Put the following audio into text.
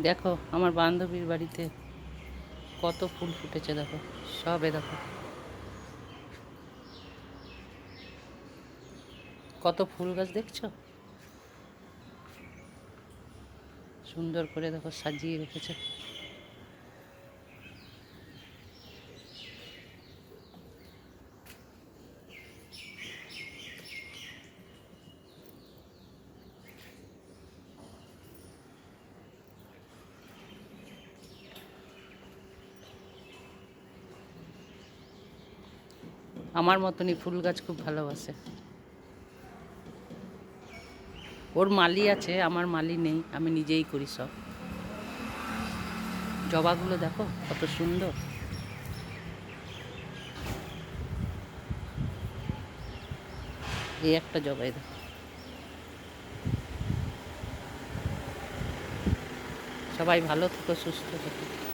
দেখো আমার বান্ধবীর বাড়িতে কত ফুল ফুটেছে, দেখো সবে, দেখো কত ফুল গাছ দেখছো, সুন্দর করে দেখো সাজিয়ে রেখেছে। আমার মতনই ফুল গাছ খুব ভালোবাসে। ওর মালি আছে, আমার মালি নেই, আমি নিজেই করি সব। জবাগুলো দেখো কত সুন্দর। এই একটা জবাই দেখো। সবাই ভালো থেকো, সুস্থ থেকো।